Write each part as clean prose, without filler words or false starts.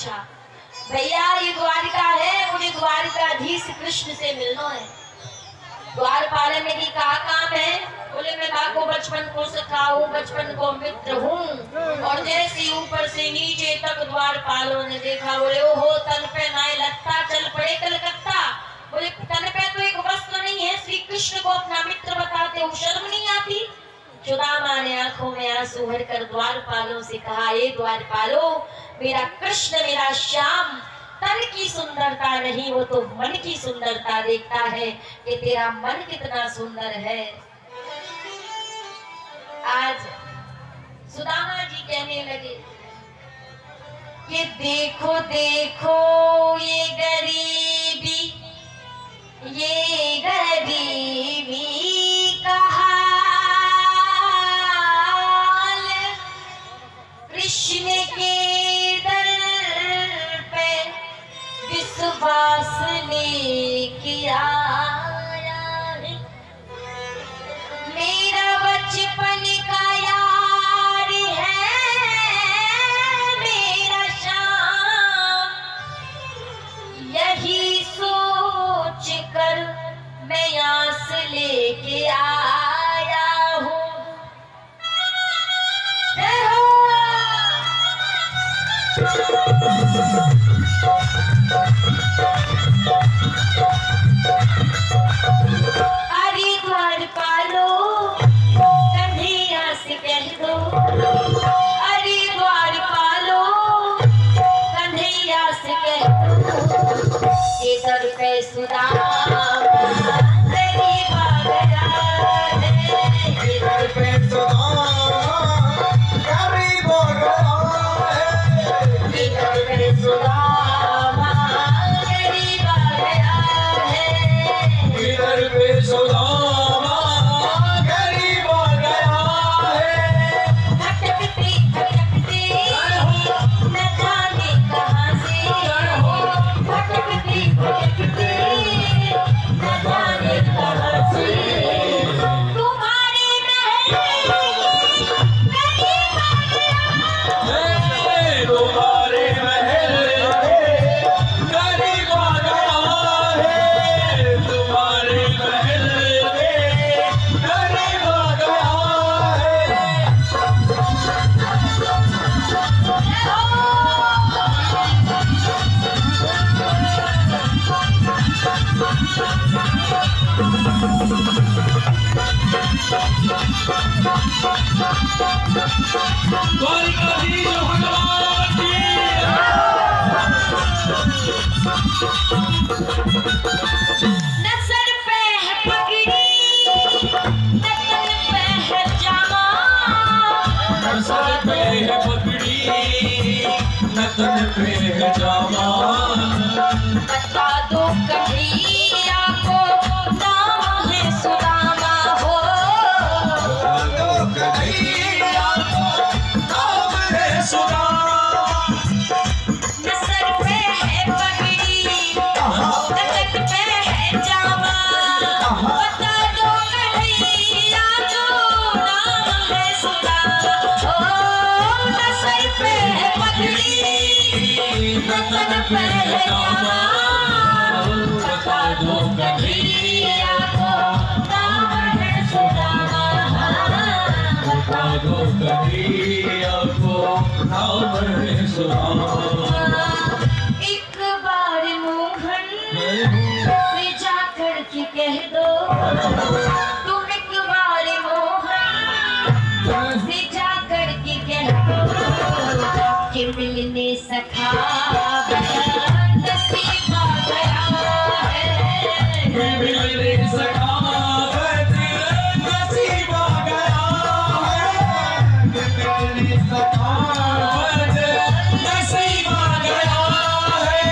पूछा, भैया ये द्वारिका है, मुझे द्वारिकाधीश कृष्ण से मिलना है। द्वारपाल ने की कहा काम है? बोले मैं को बचपन को सखा हूँ, बचपन को मित्र हूँ। और जैसे ऊपर से नीचे तक द्वारपालों ने देखा, बोले ओहो तन पे नाय लगता, चल पड़े कलकत्ता। बोले तन पे तो एक वस्त्र नहीं है, श्री कृष्ण को अपना मित्र बताते हो, शर्म नहीं आती? सुदामा ने आंखों में आंसू भरकर द्वारपालों से कहा, ये द्वारपालो, मेरा कृष्ण, मेरा श्याम तन की सुंदरता नहीं, वो तो मन की सुंदरता देखता है कि तेरा मन कितना सुंदर है। आज सुदामा जी कहने लगे कि देखो देखो ये गरीबी, ये गरीबी का हाल, कृष्ण के दर पे विश्वास लेके आया है। मेरा बचपन का यार है मेरा श्याम, यही सोच कर मैं आस लेके आया हूँ। अरे द्वारपालो कन्हैया से कह दो, अरे द्वारपालो कन्हैया से कह दो, ये दर पे सुदामा गरीब आ गया है, ये दर पे सुदामा गरीब आ गया है, ये दर पे सुदामा गरीब आ गया है, ये दर पे सुदामा गरीब आ गया है। भटकते भटकते न जाने कहां से, भटकते भटकते न जाने कहां से, तुम्हारे महल गरीब आ गया, तुम्हारे महल गरीब आ गया है, तुम्हारे महल गरीब आ गया द्वारिकाधीश भगवान की। न सर पे है पगड़ी, न तन पे है जामा, न सर पे है पगड़ी, न तन पे है जामा, बता दो कन्हैया को नाम है सुदामा हो, बता दो कन्हैया को नाम है सुदामा। न सर पे है पगड़ी, न तन पे है जामा, बता दो कन्हैया को नाम है सुदामा हो, न सर पे है पगड़ी, न तन पे है जामा, बता दो कन्हैया को नाम है सुदामा, बता दो कन्हैया को नाम है सुदामा। एक बार मोहन से जाकर के कह दो, तुम एक बार मोहन से जाकर के कह दो कि मिलने सखा नसीब आ गया है, मिलने सखा नसीब आ गया है, मिलने सखा नसीब आ गया है।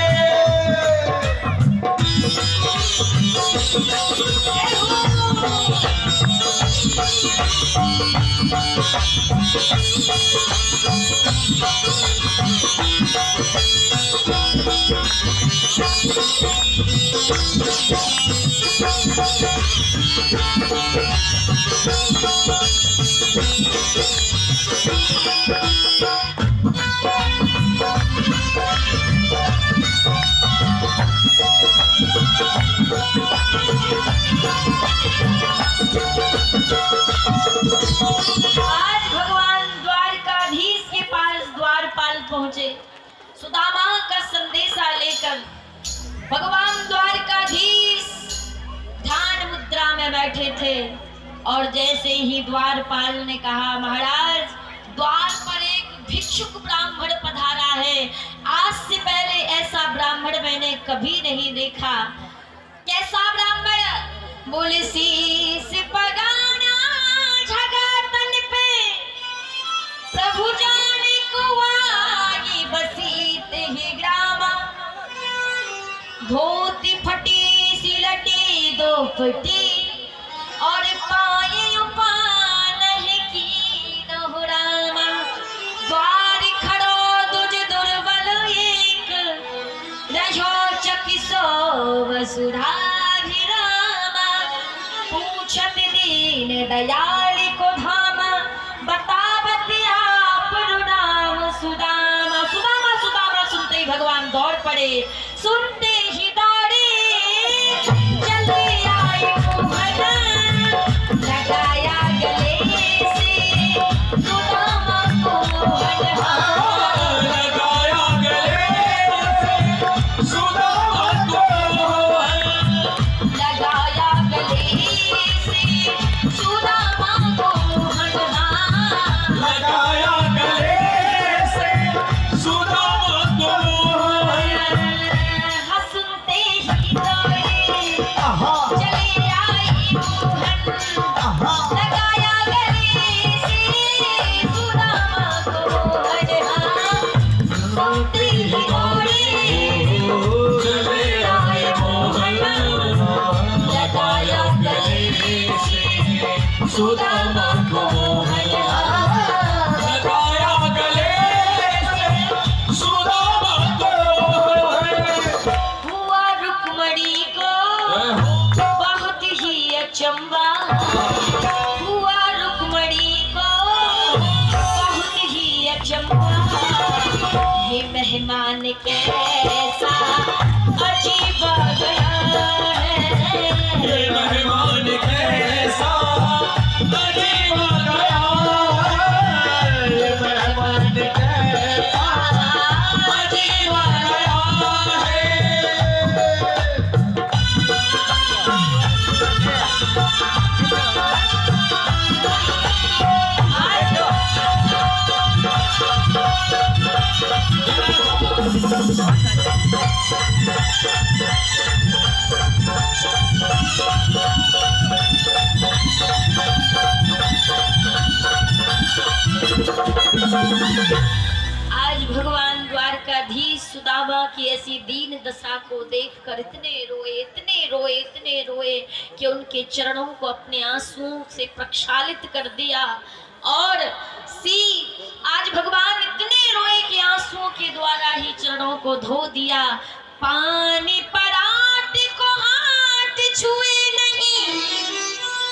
पहुंचे। सुदामा का संदेशा लेकर भगवान द्वारकाधीश ध्यान मुद्रा में बैठे थे और जैसे ही द्वारपाल ने कहा, महाराज द्वार पर एक भिक्षुक ब्राह्मण पधारा है, आज से पहले ऐसा ब्राह्मण मैंने कभी नहीं देखा। कैसा ब्राह्मण? बोले शीस पगाना झगा तन पे, प्रभु जाने को आगे बसीत ही ग्रामा, धोती फटी सिलटी दो फटी और पाए उपान की नहुरामा, द्वार खड़ो दुज दुर्बल एक, रहो चकिसो वसुधा पूछत दीन दयाल को धामा, बतावत आप नाम सुदामा। सुदामा सुदामा सुनते ही भगवान दौड़ पड़े, सुनते ही दौड़े चले आए मोहन, लगाया गले से सुदामा को मोहन, लगाया गले से सुदामा को मोहन, लगाया गले से सुदामा को मोहन, लगाया गले से सुदामा को मोहन। सुनते ही दौड़े चले आए मोहन, लगाया गले से सुदामा को मोहन, सुनते ही दौड़े चले आए मोहन, लगाया गले से सुदामा को मोहन, लगाया गले से सुदामा को मोहन। हुआ रुक्मणी को बहुत ही अचंबा, हुआ रुक्मणी को बहुत ही अचंबा, ये मेहमान कैसा अजीब गया है, ये मेहमान कैसा अजीब गया है, ये मेहमान कैसा अजीब गया है। आज भगवान द्वारकाधीश सुदामा की ऐसी दीन दशा को देखकर इतने रोए, इतने रोए, इतने रोए कि उनके चरणों को अपने आंसुओं से प्रक्षालित कर दिया। और आज भगवान इतने रोए कि आंसुओं के द्वारा ही चरणों को धो दिया। पानी परात को हाथ छुए नहीं,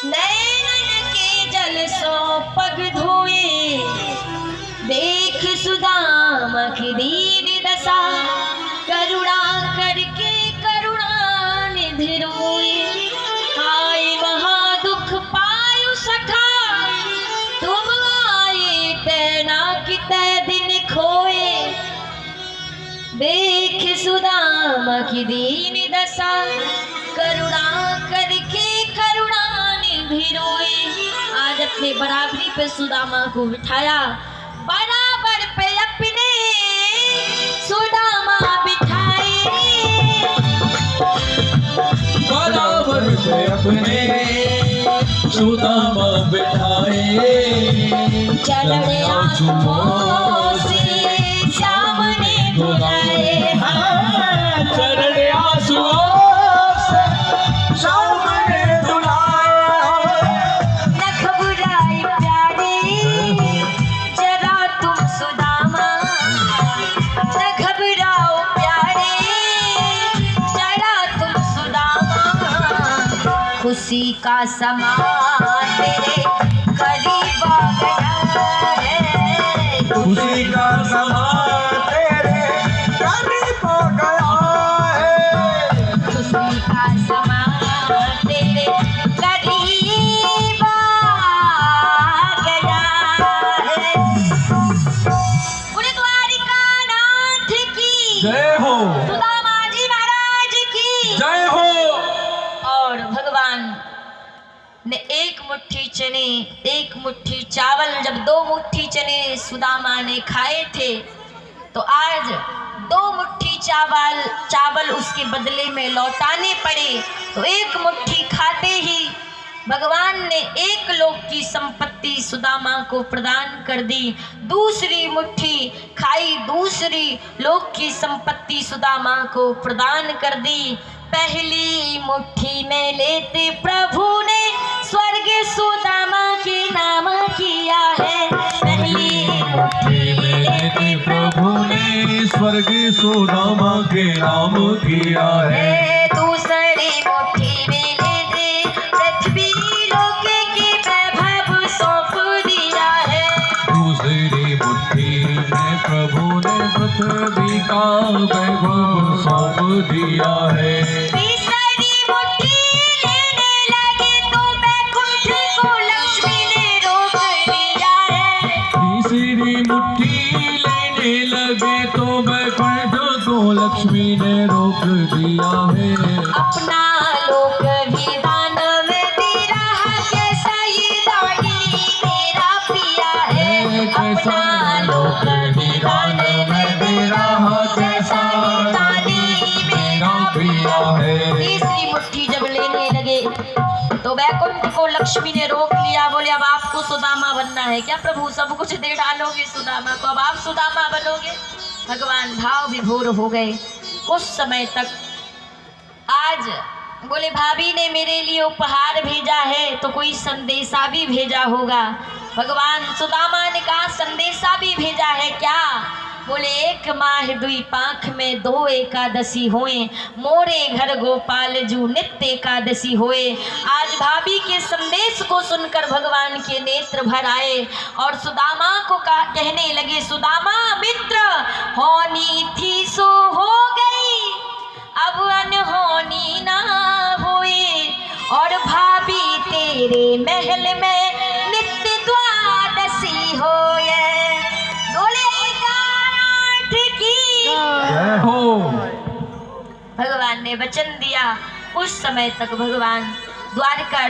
नैनन के जल सो पग धोए, देख सुदामा की दीन दशा, करुणा करके करुणा निधि रोए, हाय महा दुख पायु सखा, तुम आए पैना की तय दिन खोए, देख सुदामा की दीन दशा, करुणा करके करुणा निधि रोए। आज अपने बराबरी पे सुदामा को बिठाया, बराबर पे अपने सुदामा बिठाए, बराबर पे अपने सुदामा बिठाए, चढ़े आंसुओं से सामने बुलाए, चढ़े आंसुओं से सामने बुलाए, न घबराए प्यारे जरा तुम सुदामा, न घबराओ प्यारे जरा तुम सुदामा, खुशी का समा तेरे करीब आ गया है, खुशी का समा तेरे करीब आ गया है, खुशी का समा तेरे करीब आ गया है। पूरे द्वारिका जय हो। सुदामा जी महाराज की जय हो। और भगवान ने एक मुट्ठी चने, एक मुट्ठी चावल, जब 2 मुट्ठी चने सुदामा ने खाए थे तो आज 2 मुट्ठी चावल उसके बदले में लौटाने पड़े। तो 1 मुट्ठी खाते ही भगवान ने 1 लोक की संपत्ति सुदामा को प्रदान कर दी। दूसरी मुट्ठी खाई, दूसरी लोक की संपत्ति सुदामा को प्रदान कर दी। पहली मुट्ठी में लेते प्रभु ने स्वर्ग सुदामा के नाम किया है। पहली मुट्ठी में लेते प्रभु ने स्वर्ग सुदामा के नाम किया है। दूसरी मुट्ठी में लेते पृथ्वी लोक के वैभव सौंप दिया है। दूसरी मुट्ठी में प्रभु ने पृथ्वी का वैभव सौंप दिया है। तीसरी मुट्ठी लेने लगे तो बैकुंठ को लक्ष्मी ने रोक लिया है। तीसरी मुट्ठी लेने लगे तो बैकुंठ को लक्ष्मी ने रोक दिया है। अपना लोक भी दान में दे रहा, कैसा ये दानी मेरा पिया है। अपना लोक भी दान में दे रहा, कैसा ये दानी मेरा पिया है। तीसरी मुट्ठी जब लेने लगे तो बैकुंठ को लक्ष्मी ने रोक लिया। बोले अब आपको सुदामा बनना है क्या प्रभु? सब कुछ दे डालोगे सुदामा को, अब आप सुदामा बनोगे? भगवान भाव विभोर हो गए। उस समय तक आज बोले भाभी ने मेरे लिए उपहार भेजा है तो कोई संदेशा भी भेजा होगा। भगवान सुदामा ने कहा संदेशा भी भेजा है क्या? बोले 1 माह 2 पाँख में 2 एकादशी होए, मोरे घर गोपाल जू नित्य एकादशी होए। आज भाभी के संदेश को सुनकर भगवान के नेत्र भर आए और सुदामा को कहने लगे, सुदामा मित्र होनी थी सो हो गई, अब अनहोनी ना होए। और भाभी तेरे महल में नित्य द्वादशी होए। बोले जय हो। भगवान ने वचन दिया। उस समय तक भगवान द्वारका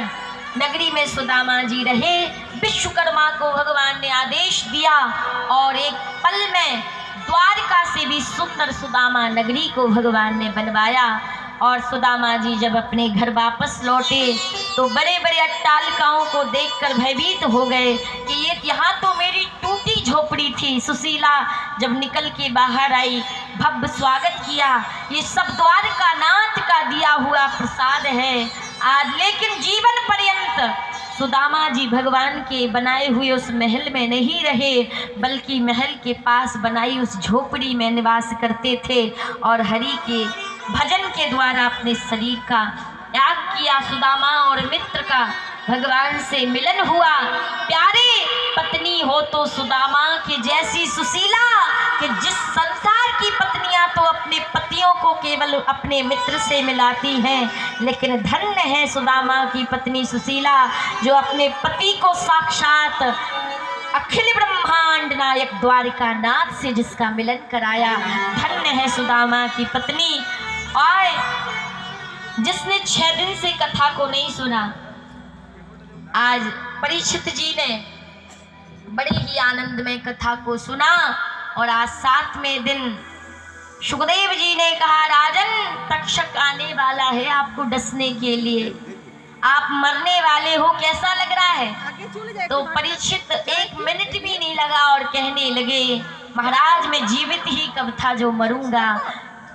नगरी में सुदामा जी रहे। विश्वकर्मा को भगवान ने आदेश दिया और एक पल में द्वारका से भी सुंदर सुदामा नगरी को भगवान ने बनवाया। और सुदामा जी जब अपने घर वापस लौटे तो बड़े बड़े अट्टालिकाओं को देखकर भयभीत हो गए कि ये यहाँ तो मेरी टूटी झोपड़ी थी। सुशीला जब निकल के बाहर आई, भव्य स्वागत किया। ये सब द्वारका नाथ का दिया हुआ प्रसाद है आज। लेकिन जीवन पर्यंत सुदामा जी भगवान के बनाए हुए उस महल में नहीं रहे, बल्कि महल के पास बनाई उस झोपड़ी में निवास करते थे और हरि के भजन के द्वारा अपने शरीर का त्याग किया। सुदामा और मित्र का भगवान से मिलन हुआ। प्यारे पत्नी हो तो सुदामा की जैसी सुशीला, कि जिस संसार की पत्नियां तो अपने पतियों को केवल अपने मित्र से मिलाती हैं, लेकिन धन्य है सुदामा की पत्नी सुशीला जो अपने पति को साक्षात अखिल ब्रह्मांड नायक द्वारिका नाथ से जिसका मिलन कराया। धन्य है सुदामा की पत्नी। और जिसने 6 दिन से कथा को नहीं सुना, आज परीक्षित जी ने बड़े ही आनंद में कथा को सुना। और आज 7वें दिन सुखदेव जी ने कहा, राजन तक्षक आने वाला है आपको डसने के लिए, आप मरने वाले हो, कैसा लग रहा है? तो परीक्षित 1 मिनट भी नहीं लगा और कहने लगे, महाराज मैं जीवित ही कब था जो मरूंगा।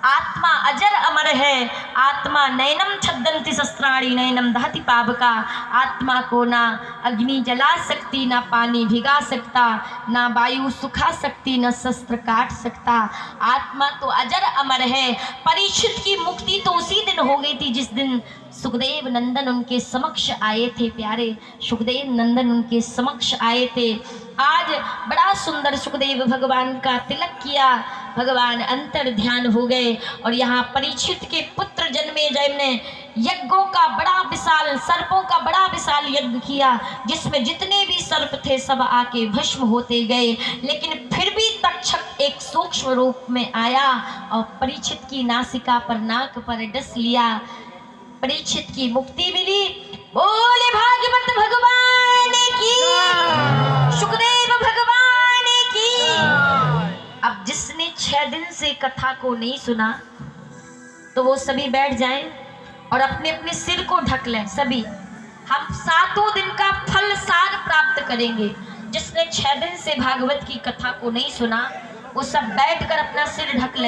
आत्मा अजर अमर है। आत्मा नैनम छद्दन्ति शस्त्राणि नैनम दहति पावका। आत्मा को ना अग्नि जला सकती, ना पानी भिगा सकता, ना वायु सुखा सकती, ना शस्त्र काट सकता। आत्मा तो अजर अमर है। परीक्षित की मुक्ति तो उसी दिन हो गई थी जिस दिन सुखदेव नंदन उनके समक्ष आए थे। प्यारे सुखदेव नंदन उनके समक्ष आए थे। आज बड़ा सुंदर सुखदेव भगवान का तिलक किया, भगवान अंतर ध्यान हो गए। और यहाँ परीक्षित के पुत्र जन्मे जिनने यज्ञों का बड़ा विशाल, सर्पों का बड़ा विशाल यज्ञ किया, जिसमें जितने भी सर्प थे सब आके भस्म होते गए। लेकिन फिर भी तक्षक एक सूक्ष्म रूप में आया और परीक्षित की नासिका पर, नाक पर डस लिया। परीक्षित की मुक्ति मिली। बोले भागवत भगवान की, सुखदेव भगवान की। अब जिसने 6 दिन से कथा को नहीं सुना तो वो सभी बैठ जाएं और अपने अपने सिर को ढक लें। सभी हम 7 दिन का फल सार प्राप्त करेंगे। जिसने 6 दिन से भागवत की कथा को नहीं सुना वो सब बैठकर अपना सिर ढक ले।